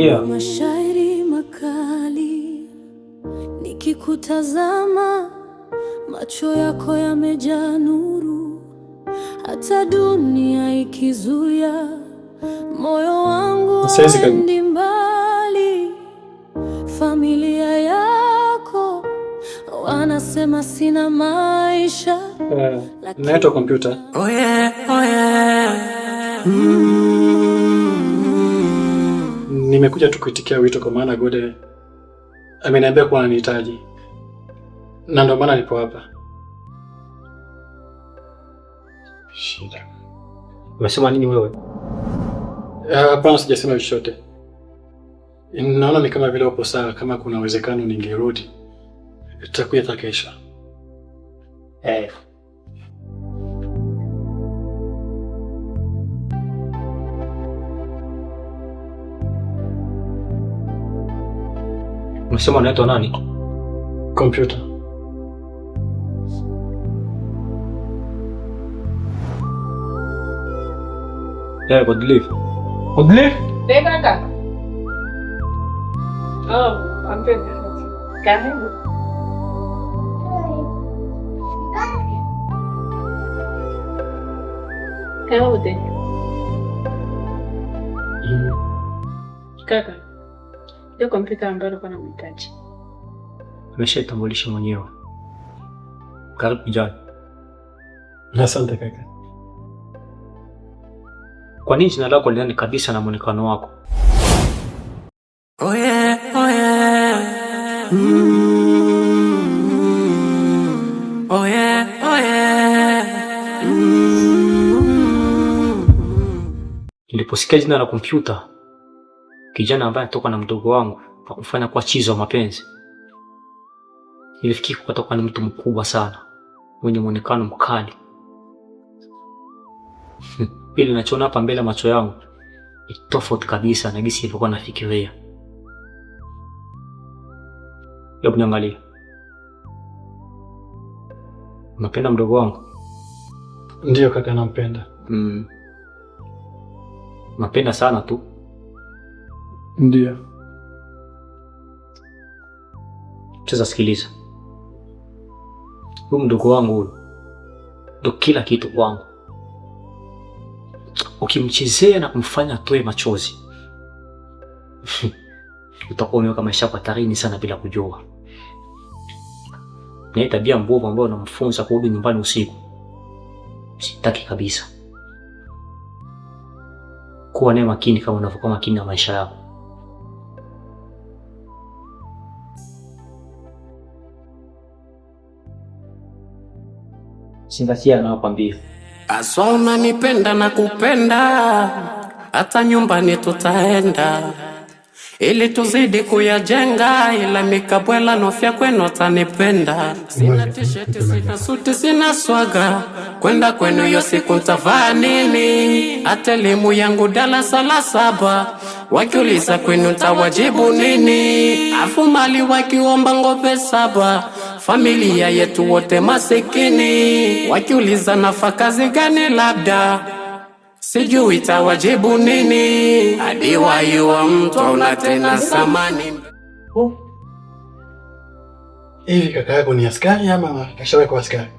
Yeah. Mashairi makali nikikutazama, macho yako yamejaa nuru, hata dunia ikizuia, moyo wangu haendi mbali. Familia yako wanasema sina maisha. Naitwa Kompyuta. Oh yeah, oh yeah. Nimekuja tu kuitikia wito kwa maana Gode ameniambia kuwa ananihitaji, na ndio maana nipo hapa. Shida. Umesema nini wewe? Hapana, sijasema chochote. Naona ni kama vile upo sawa. Kama kuna uwezekano ningerudi, tutakuja kesho. Umesema unaitwa nani? Kompyuta. Godlive. Godlive? Kaka. Oh, Kompyuta. Karibu. Karibu. Kaka. Ndio Kompyuta ambayo alikuwa anamhitaji. Ameshaitambulisha mwenyewe. Karibu kijana. Asante kaka. Kwa nini jina lako linaendana kabisa na muonekano wako? Oh yeah, oh yeah. Oh yeah, oh yeah. Niliposikia jina la Kompyuta, kijana ambaye anatoka na mdogo wangu na kufanya kwa chizo wa mapenzi, nilifikiri kutoka ni mtu mkubwa sana mwenye muonekano mkali. Ile ninachoona hapa mbele macho yangu ni tofauti kabisa na gisi nilikuwa nafikiria. Hebu niangalie. Unapenda mdogo wangu? Ndiyo kaka, nampenda. Napenda sana tu. Ndiyo. Sasa sikiliza. Huyu mdogo wangu huyu ndo kila kitu kwangu. Ukimchezea na kumfanya atoe machozi, utakuwa umeweka maisha kwa hatarini sana bila kujua. Ni tabia mbovu ambayo unamfunza kurudi nyumbani usiku. Sitaki kabisa. Kuwa naye makini kama unavyokuwa makini na maisha yako. Zingatia ninayokwambia. Aswa unanipenda na kupenda, hata nyumbani tutaenda, ili tuzidi kuyajenga, ila mikabwela nofya kwenu tanipenda. Sina t-shirt, sina suti, sina swaga, kwenda kwenu hiyo siku ntavaa nini? Hata elimu yangu darasa la 7, wakiuliza kwenu ntawajibu nini? Afu mali wakiomba ng'ombe 7, familia yetu wote masikini, wakiuliza nafaka gani labda sijui tawajibu nini? Hadi waiwa mtu una tena samani. Hivi kaka yako ni askari ama kashawahi kuwa askari?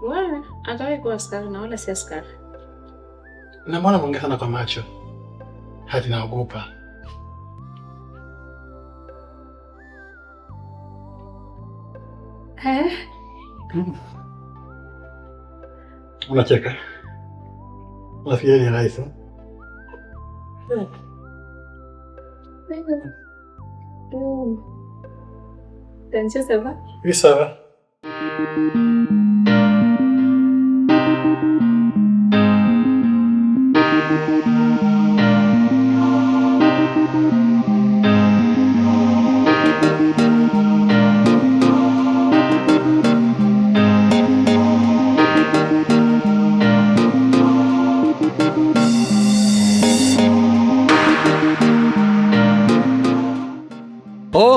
Wewe atawahi kuwa askari na wala si askari. Na mbona mwongea sana kwa macho? Hadi naogopa. Unacheka? Unafikiri ni rahisi? T'as ça va? Oui, ça va.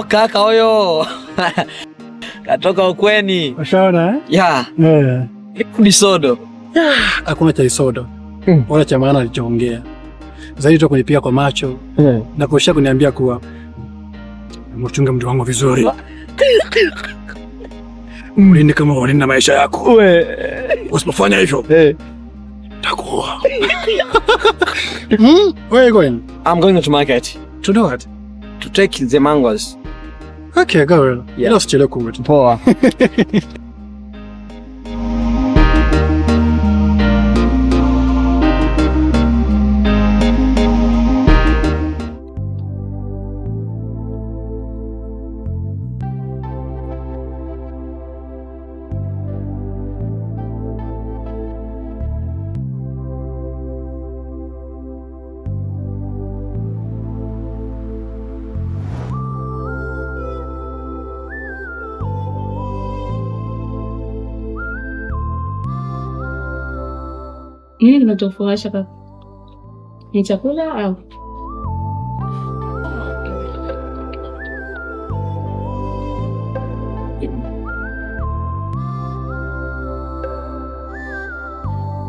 Kaka huyo katoka ukweni. Ushaona Ya. Ni sodo. Hakuna cha sodo. Wala cha maana alichoongea. zaidi tu kunipiga kwa macho na kuosha kuniambia kuwa mchunge mtu wangu vizuri. Mlinde kama walinda maisha yako. Usipofanya hivyo takuwa. Where are you going? I'm going to market. To do what? To take the mangoes. Okay, go. Yeah. Usichelewe kurudi. Poa. Nini kinachofurahisha kaka? Ni chakula au?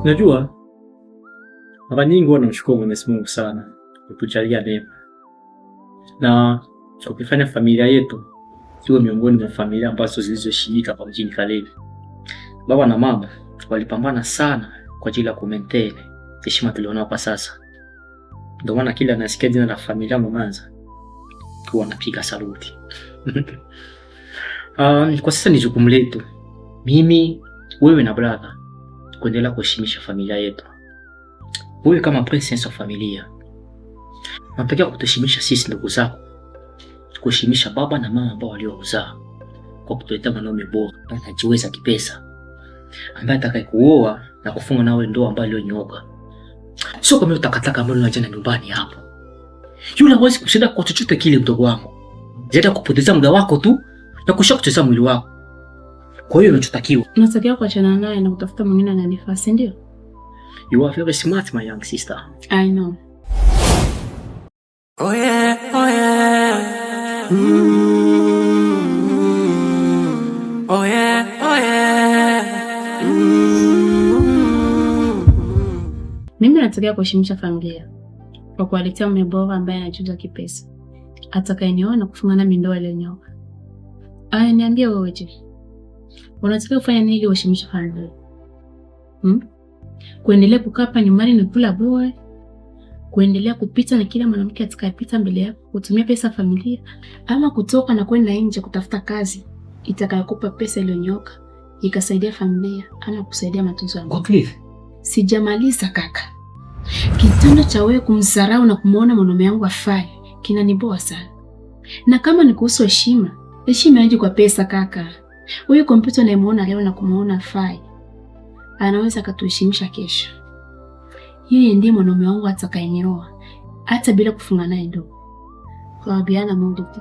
Najua mara nyingi huwa namshukuru Mwenyezi Mungu sana kutujalia neema na kufanya familia yetu iwe miongoni mwa familia ambazo zilizoshirika hapa mjini Kalevi. Baba na mama walipambana sana kwa ajili ya kumaintain heshima tulionao kwa sasa. Ndio maana kila nasikia jina la familia Mwanza huwa napiga saluti. Kwa sasa ni jukumu letu, mimi, wewe na brother, kuendelea kuheshimisha familia yetu. Wewe kama presence of familia unatakiwa kutuheshimisha sisi ndugu zako, kuheshimisha baba na mama ambao waliozaa, kwa kutuletea mwanaume bora anajiweza kipesa, ambaye atakayekuoa na kufunga nawe ndoa ambayo iliyonyooka. Sio kama utakataka ambao unajana nyumbani hapo. Yule hawezi kushinda kwa chochote kile mdogo wangu. Zaidi kupoteza muda wako tu na kushakuteza mwili wako. Kwa hiyo unachotakiwa, unatakiwa kuachana naye na kutafuta mwingine ananifaa, si ndio? You are very smart my young sister. I know. Oh yeah, oh yeah. Oh yeah, oh yeah. Mimi natakiwa kuheshimisha familia kwa kuwaletea mume bora ambaye anachuja kipesa, atakayenioa na kufunga nami ndoa iliyonyooka. Aya, niambie wewe je, unatakiwa kufanya nini ili uheshimishe familia? Kuendelea kukaa hapa nyumbani na kula bure? Kuendelea kupita na kila mwanamke atakayepita mbele yako kutumia pesa familia, ama kutoka na kwenda nje kutafuta kazi itakayokupa pesa iliyonyooka ikasaidia familia ama kusaidia matunzo ya Godlive? Sijamaliza kaka. Kitendo cha wewe kumsarau na kumuona mwanaume wangu afai kinaniboa sana. Na kama ni kuhusu heshima, heshima haiji kwa pesa kaka. Huyu kompyuta unayemuona leo na kumuona afai anaweza katuheshimisha kesho. Yeye ndiye mwanaume wangu atakayenioa hata bila kufunga naye ndoa. Kwa biana Mungu tu.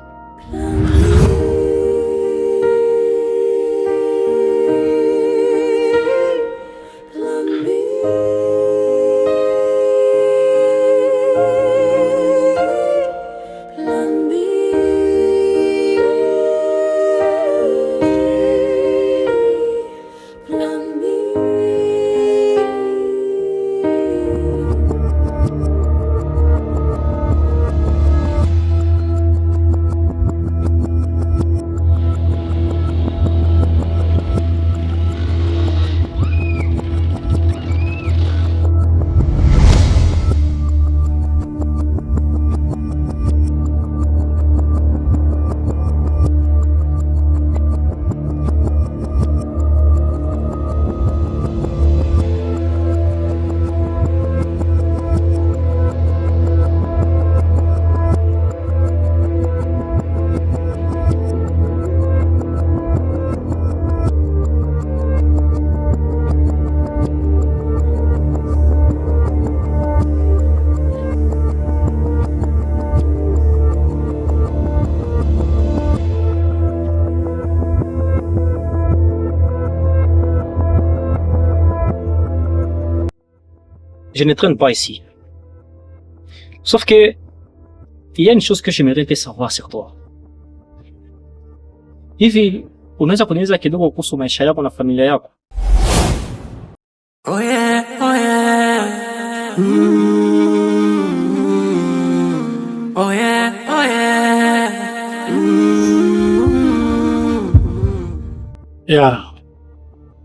Je ne traîne pas ici. Sauf que, il y a une chose que j'aimerais te savoir sur toi. Hivi, unaweza kunieleza kidogo kuhusu maisha yako na familia yako? Oh yeah, oh yeah.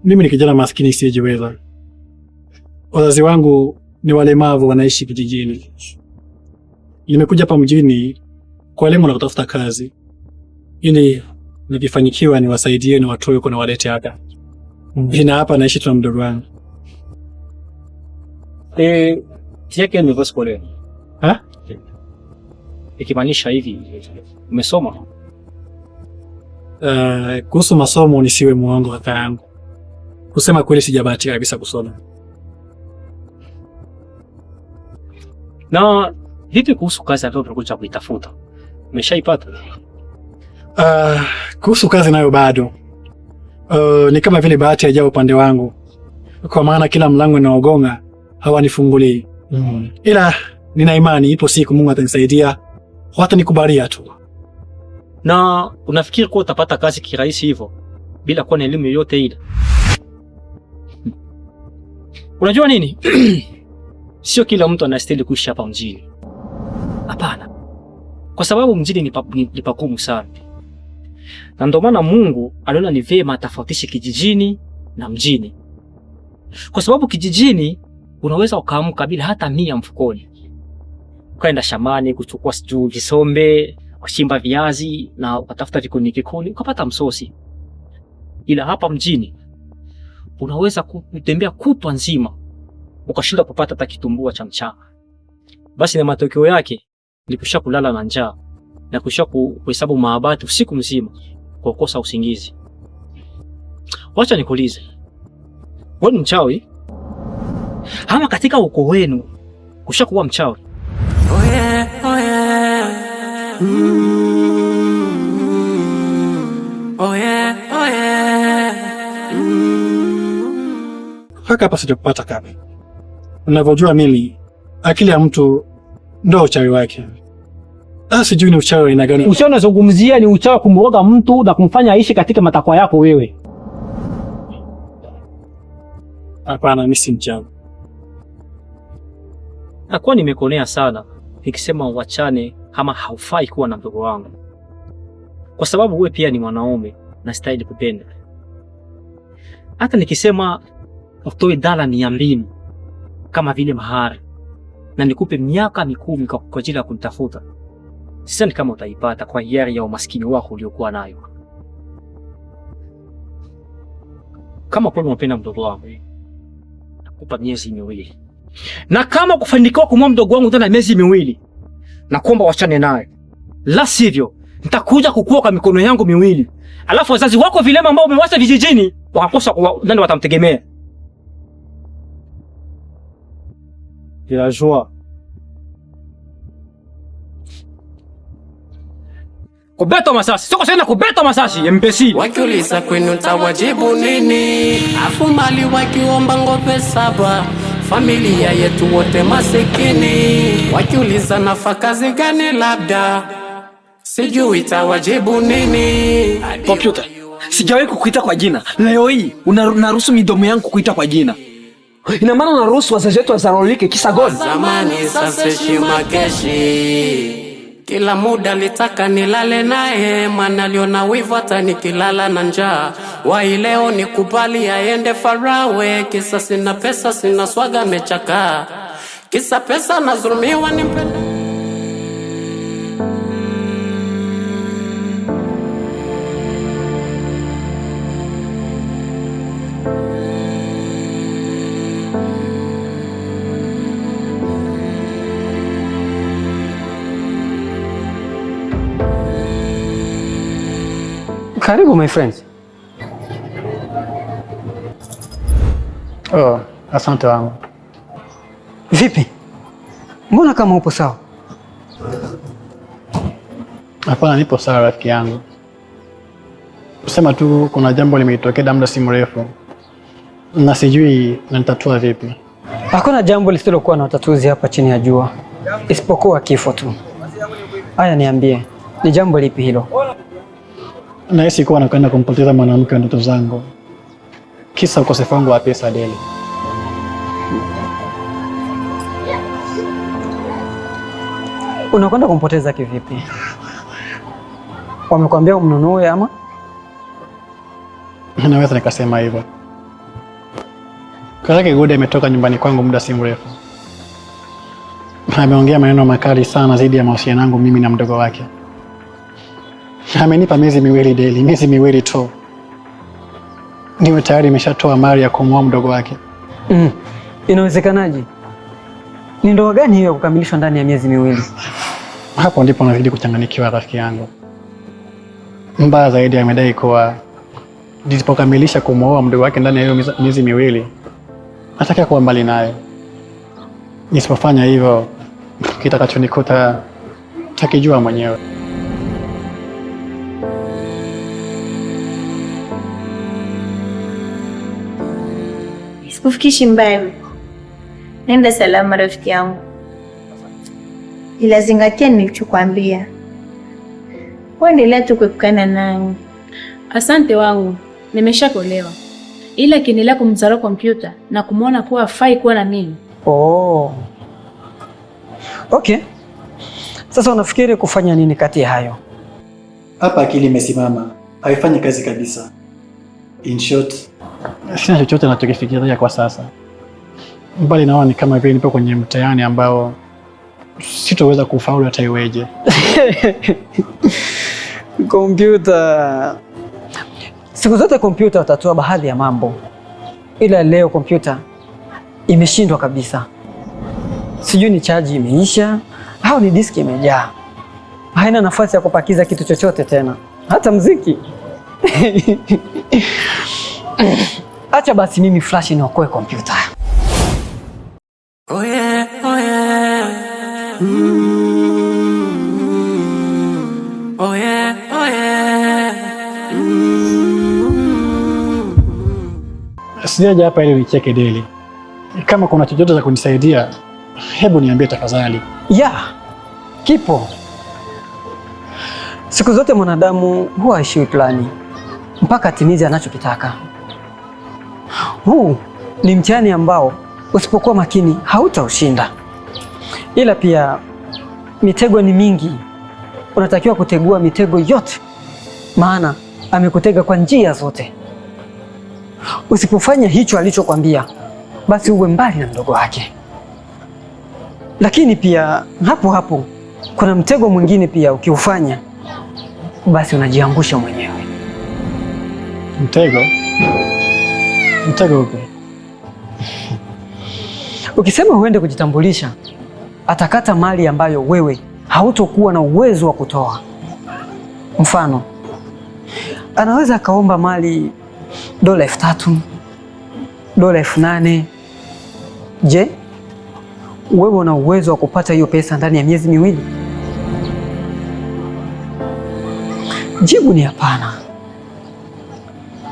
Mimi ni kijana maskini sijiweza. Wazazi wangu ni walemavu, wanaishi kijijini. Nimekuja hapa mjini kwa lengo la kutafuta kazi ili nikifanikiwa niwasaidie na watoe huko na walete hapa. Na hapa naishi tuna mdogo wangu. Tiake ni skole. Ikimaanisha hivi, umesoma? Kuhusu masomo nisiwe muongo kaka yangu. Kusema kweli sijabahatika kabisa kusoma. Na vipi kuhusu kazi ambayo unakuja kuitafuta? Umeshaipata? Kuhusu kazi nayo bado. Ni kama vile bahati haijawa upande wangu. Kwa maana kila mlango naogonga hawanifungulii. Ila nina imani ipo siku Mungu atanisaidia, hata nikubalia tu. Na unafikiri kuwa utapata kazi kirahisi hivyo bila kuwa na elimu yoyote ile? Unajua nini? Sio kila mtu anastahili kuishi hapa mjini. Hapana. Kwa sababu mjini ni pagumu sana. Na ndio maana Mungu aliona ni vyema atofautishe kijijini na mjini. Kwa sababu kijijini unaweza ukaamka bila hata 100 mfukoni. Ukaenda shambani kuchukua visombe, kuchimba viazi na ukatafuta vikoni ukapata msosi. Ila hapa mjini unaweza kutembea kutwa nzima ukashinda kupata hata kitumbua cha mchana. Basi na matokeo yake ni kusha kulala na njaa na kusha kuhesabu maabati usiku mzima kwa kukosa usingizi. Wacha nikuulize. Wewe ni mchawi? Ama katika ukoo wenu kusha kuwa mchawi? Hapa sijakupata kaka. Unavyojua mimi, akili ya mtu ndio uchawi wake. Sijui ni uchawi aina gani. Uchawi unazungumzia ni uchawi kumroga mtu na kumfanya aishi katika matakwa yako wewe. Hapana, mimi si mchawi. Nakuwa nimekonea sana nikisema uachane ama haufai kuwa na mdogo wangu. Kwa sababu wewe pia ni mwanaume na stahili kupenda. Hata nikisema utoe $200 kama vile mahari na nikupe miaka 10 kwa ajili ya kunitafuta, sidhani kama utaipata kwa hiari ya umaskini wako uliokuwa nayo. Kama kweli unapenda mdogo wangu, nakupa miezi 2. Na kama kufanikiwa kumwoa mdogo wangu ndani ya miezi 2, nakuomba wachane naye. La sivyo, nitakuja kukua kwa mikono yangu 2. Alafu wazazi wako vilema ambao umewacha vijijini wakakosa nani watamtegemea. Ila jua. Kubeto masasi, soko sana kubeto masasi, imbecile. Wakiuliza kwenu tawajibu nini? Afu mali wakiomba ng'ombe 7, familia yetu wote masikini. Wakiuliza nafaka gani labda, sijui tawajibu nini. Kompyuta, sijawahi kukuita kwa jina. Leo hii unaruhusu midomo yangu kukuita kwa jina. Ina maana unaruhusu wazazi wetu wazarolike kisa goli? Zamani sasa heshima keshi. Kila muda litaka nilale naye, maana aliona wivu hata nikilala na njaa. Wai leo nikubali aende farawe, kisa sina pesa, sina swaga, mechaka. Kisa pesa nazulumiwa nimpende. Karibu my friends. Oh, asante wangu. Vipi? Mbona kama upo sawa? Hapana, nipo sawa rafiki yangu. Kusema tu kuna jambo limetokea muda si mrefu. Na sijui nitatua vipi. Hakuna jambo lisilokuwa na utatuzi hapa chini ya jua. Isipokuwa kifo tu. Haya niambie, ni jambo lipi hilo? Nahisi kuwa nakwenda kumpoteza mwanamke wa ndoto zangu. Kisa ukosefu wangu wa pesa deli. Unakwenda kumpoteza kivipi? Wamekwambia umnunue ama? Naweza nikasema hivyo. Kaka Kigude ametoka nyumbani kwangu muda si mrefu. Ameongea maneno makali sana zaidi ya mahusiano yangu mimi na mdogo wake. Amenipa miezi miwili daily, miezi miwili tu. Niwe tayari nimeshatoa mali ya kumuoa mdogo wake. Inawezekanaje? Ni ndoa gani hiyo ya kukamilishwa ndani ya miezi miwili? Hapo ndipo nazidi kuchanganyikiwa rafiki yangu. Mbaya zaidi amedai kuwa nisipokamilisha kumuoa mdogo wake ndani ya hiyo miezi miwili nataka kuwa mbali naye. Nisipofanya hivyo kitakachonikuta takijua mwenyewe. Sikufikishi mbali. Nenda salama rafiki yangu. Ila zingatia nilichokuambia. Endelea tu kuepukana naye. Asante wangu, nimeshakuelewa. Ila kiendelea kumdharau kompyuta na kumwona kuwa hafai kuwa na mimi. Okay. Sasa unafikiri kufanya nini kati ya hayo? Hapa akili imesimama, haifanyi kazi kabisa. In short, sina chochote nachokifikiria kwa sasa. Mbali naona ni kama vile nipo kwenye mtihani ambao sitoweza kufaulu hata iweje. Kompyuta. Siku zote kompyuta utatoa baadhi ya mambo. Ila leo kompyuta imeshindwa kabisa. Sijui ni chaji imeisha au ni diski imejaa. Haina nafasi ya kupakiza kitu chochote tena. Hata muziki. Acha basi mimi flash niokoe kompyuta. Oh yeah, oh yeah. Oh yeah, oh yeah. Sijaja hapa ili nicheke deli. Kama kuna chochote cha kunisaidia, hebu niambie tafadhali. Kipo. Siku zote mwanadamu huwa haishiwi plani mpaka atimize anachokitaka. Huu ni mtihani ambao usipokuwa makini hautaushinda. Ila pia mitego ni mingi. Unatakiwa kutegua mitego yote, maana amekutega kwa njia zote. Usipofanya hicho alichokwambia, basi uwe mbali na mdogo wake. Lakini pia hapo hapo kuna mtego mwingine pia, ukiufanya basi unajiangusha mwenyewe. Mtego? Mtego upi? Ukisema uende kujitambulisha, atakata mali ambayo wewe hautokuwa na uwezo wa kutoa. Mfano, anaweza akaomba mali $3,000, $8,000. Je, wewe una uwezo wa kupata hiyo pesa ndani ya miezi miwili? Jibu ni hapana.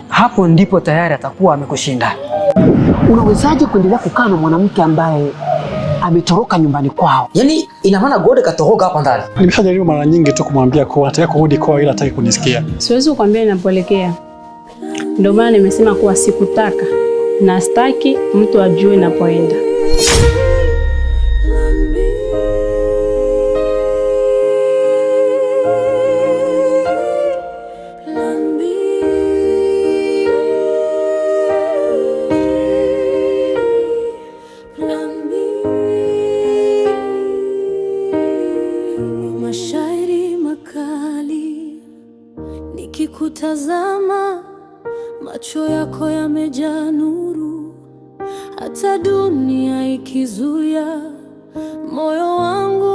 Hapo ndipo tayari atakuwa amekushinda. Unawezaje kuendelea kukaa na mwanamke ambaye ametoroka nyumbani kwao? Yaani ina maana Gode katoroka hapa ndani. Nimeshajaribu mara nyingi tu kumwambia kuwa nataka kurudi kwao ila hataki kunisikia. Siwezi kukwambia ninapoelekea. Ndio maana nimesema kuwa sikutaka na sitaki mtu ajue ninapoenda. Mashairi makali nikikutazama, macho yako yamejaa nuru, hata dunia ikizuia, moyo wangu